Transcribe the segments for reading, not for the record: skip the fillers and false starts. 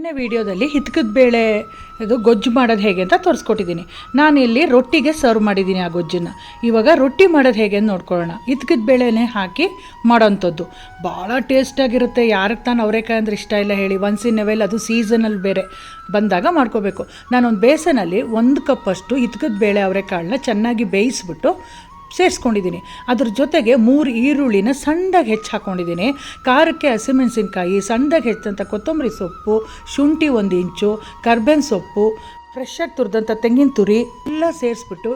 ನಿನ್ನೆ ವಿಡಿಯೋದಲ್ಲಿ ಹಿತ್ಕದ ಬೇಳೆ ಇದು ಗೊಜ್ಜು ಮಾಡೋದು ಹೇಗೆ ಅಂತ ತೋರಿಸ್ಕೊಟ್ಟಿದ್ದೀನಿ. ನಾನಿಲ್ಲಿ ರೊಟ್ಟಿಗೆ ಸರ್ವ್ ಮಾಡಿದ್ದೀನಿ ಆ ಗೊಜ್ಜನ್ನು. ಇವಾಗ ರೊಟ್ಟಿ ಮಾಡೋದು ಹೇಗೆ ಅಂತ ನೋಡ್ಕೊಳ್ಳೋಣ. ಹಿತ್ಕದ ಬೇಳೆನೇ ಹಾಕಿ ಮಾಡೋಂಥದ್ದು ಭಾಳ ಟೇಸ್ಟಾಗಿರುತ್ತೆ. ಯಾರಿಗೆ ತಾನು ಅವರೆಕಾಯಿ ಅಂದರೆ ಇಷ್ಟ ಇಲ್ಲ ಹೇಳಿ. ಒನ್ಸ್ ಇನ್ ಎ ವೈಲ್, ಅದು ಸೀಸನಲ್ಲಿ ಬೇರೆ ಬಂದಾಗ ಮಾಡ್ಕೋಬೇಕು. ನಾನೊಂದು ಬೇಸನಲ್ಲಿ 1 ಕಪ್ಪಷ್ಟು ಹಿತ್ಕದ ಬೇಳೆ ಅವರೆಕಾಳನ್ನ ಚೆನ್ನಾಗಿ ಬೇಯಿಸ್ಬಿಟ್ಟು ಸೇರಿಸ್ಕೊಂಡಿದ್ದೀನಿ. ಅದ್ರ ಜೊತೆಗೆ 3 ಈರುಳ್ಳಿನ ಸಣ್ಣದಾಗಿ ಹೆಚ್ಚಿ ಹಾಕ್ಕೊಂಡಿದ್ದೀನಿ. ಖಾರಕ್ಕೆ ಹಸಿಮೆಣಸಿನ್ಕಾಯಿ, ಸಣ್ಣದಾಗಿ ಹೆಚ್ಚಂಥ ಕೊತ್ತಂಬರಿ ಸೊಪ್ಪು, ಶುಂಠಿ 1 ಇಂಚು, ಕರ್ಬೇವಿನ ಸೊಪ್ಪು, ಫ್ರೆಶ್ಶಾಗಿ ತುರಿದಂಥ ತೆಂಗಿನ ತುರಿ ಎಲ್ಲ ಸೇರಿಸ್ಬಿಟ್ಟು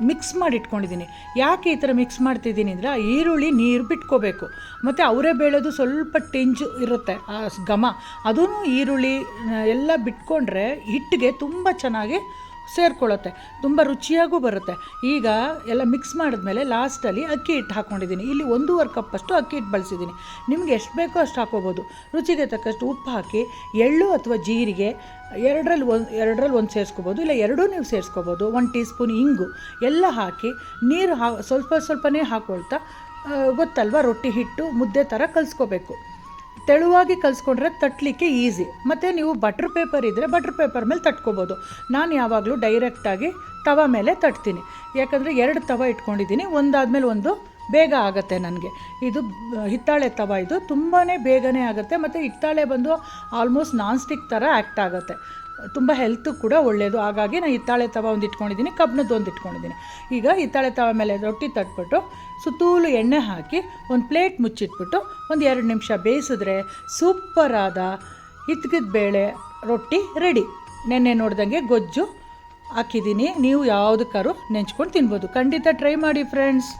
ಮಿಕ್ಸ್ ಮಾಡಿ ಇಟ್ಕೊಂಡಿದ್ದೀನಿ. ಯಾಕೆ ಈ ಥರ ಮಿಕ್ಸ್ ಮಾಡ್ತಿದ್ದೀನಿ ಅಂದರೆ ಆ ಈರುಳ್ಳಿ ನೀರು ಬಿಟ್ಕೋಬೇಕು. ಮತ್ತು ಅವರೇ ಬೇಳೆದು ಸ್ವಲ್ಪ ಟೆಂಜು ಇರುತ್ತೆ, ಆ ಘಮ ಅದೂ ಈರುಳ್ಳಿ ಎಲ್ಲ ಬಿಟ್ಕೊಂಡ್ರೆ ಹಿಟ್ಟಿಗೆ ತುಂಬ ಚೆನ್ನಾಗಿ ಸೇರ್ಕೊಳ್ಳುತ್ತೆ, ತುಂಬ ರುಚಿಯಾಗೂ ಬರುತ್ತೆ. ಈಗ ಎಲ್ಲ ಮಿಕ್ಸ್ ಮಾಡಿದ್ಮೇಲೆ ಲಾಸ್ಟಲ್ಲಿ ಅಕ್ಕಿ ಹಿಟ್ಟು ಹಾಕ್ಕೊಂಡಿದ್ದೀನಿ. ಇಲ್ಲಿ 1.5 ಕಪ್ಪಷ್ಟು ಅಕ್ಕಿ ಹಿಟ್ಟು ಬಳಸಿದ್ದೀನಿ. ನಿಮಗೆ ಎಷ್ಟು ಬೇಕೋ ಅಷ್ಟು ಹಾಕ್ಕೋಬೋದು. ರುಚಿಗೆ ತಕ್ಕಷ್ಟು ಉಪ್ಪು ಹಾಕಿ, ಎಳ್ಳು ಅಥವಾ ಜೀರಿಗೆ ಎರಡರಲ್ಲಿ ಒಂದು ಸೇರಿಸ್ಕೋಬೋದು, ಇಲ್ಲ ಎರಡೂ ನೀವು ಸೇರಿಸ್ಕೋಬೋದು. 1 ಟೀ ಸ್ಪೂನ್ ಇಂಗು ಎಲ್ಲ ಹಾಕಿ ನೀರು ಸ್ವಲ್ಪನೇ ಹಾಕ್ಕೊಳ್ತಾ, ಗೊತ್ತಲ್ವ, ರೊಟ್ಟಿ ಹಿಟ್ಟು ಮುದ್ದೆ ಥರ ಕಲಿಸ್ಕೋಬೇಕು. ತೆಳುವಾಗಿ ಕಲಿಸ್ಕೊಂಡ್ರೆ ತಟ್ಟಲಿಕ್ಕೆ ಈಸಿ. ಮತ್ತು ನೀವು ಬಟ್ರ್ ಪೇಪರ್ ಇದ್ದರೆ ಬಟ್ರ್ ಪೇಪರ್ ಮೇಲೆ ತಟ್ಕೋಬೋದು. ನಾನು ಯಾವಾಗಲೂ ಡೈರೆಕ್ಟಾಗಿ ತವ ಮೇಲೆ ತಟ್ತೀನಿ. ಯಾಕಂದರೆ 2 ತವ ಇಟ್ಕೊಂಡಿದ್ದೀನಿ, ಒಂದಾದಮೇಲೆ ಒಂದು ಬೇಗ ಆಗುತ್ತೆ ನನಗೆ. ಇದು ಹಿತ್ತಾಳೆ ತವ, ಇದು ತುಂಬಾ ಬೇಗನೆ ಆಗುತ್ತೆ. ಮತ್ತು ಹಿತ್ತಾಳೆ ಬಂದು ಆಲ್ಮೋಸ್ಟ್ ನಾನ್ ಸ್ಟಿಕ್ ಥರ ಆ್ಯಕ್ಟ್ ಆಗುತ್ತೆ, ತುಂಬ ಹೆಲ್ತು ಕೂಡ ಒಳ್ಳೆಯದು. ಹಾಗಾಗಿ ನಾನು ಹಿತ್ತಾಳೆ ತವ ಒಂದು ಇಟ್ಕೊಂಡಿದ್ದೀನಿ, ಕಬ್ಬಿಣದ್ದು ಒಂದು ಇಟ್ಕೊಂಡಿದ್ದೀನಿ. ಈಗ ಹಿತ್ತಾಳೆ ತವ ಮೇಲೆ ರೊಟ್ಟಿ ತಟ್ಬಿಟ್ಟು ಸುತ್ತೂಲು ಎಣ್ಣೆ ಹಾಕಿ ಒಂದು ಪ್ಲೇಟ್ ಮುಚ್ಚಿಟ್ಬಿಟ್ಟು 1-2 ನಿಮಿಷ ಬೇಯಿಸಿದ್ರೆ ಸೂಪರಾದ ಹಿತ್ಕದ ಬೇಳೆ ರೊಟ್ಟಿ ರೆಡಿ. ನೆನ್ನೆ ನೋಡ್ದಂಗೆ ಗೊಜ್ಜು ಹಾಕಿದ್ದೀನಿ. ನೀವು ಯಾವುದಕ್ಕಾದ್ರೂ ನೆಂಚ್ಕೊಂಡು ತಿನ್ಬೋದು. ಖಂಡಿತ ಟ್ರೈ ಮಾಡಿ ಫ್ರೆಂಡ್ಸ್.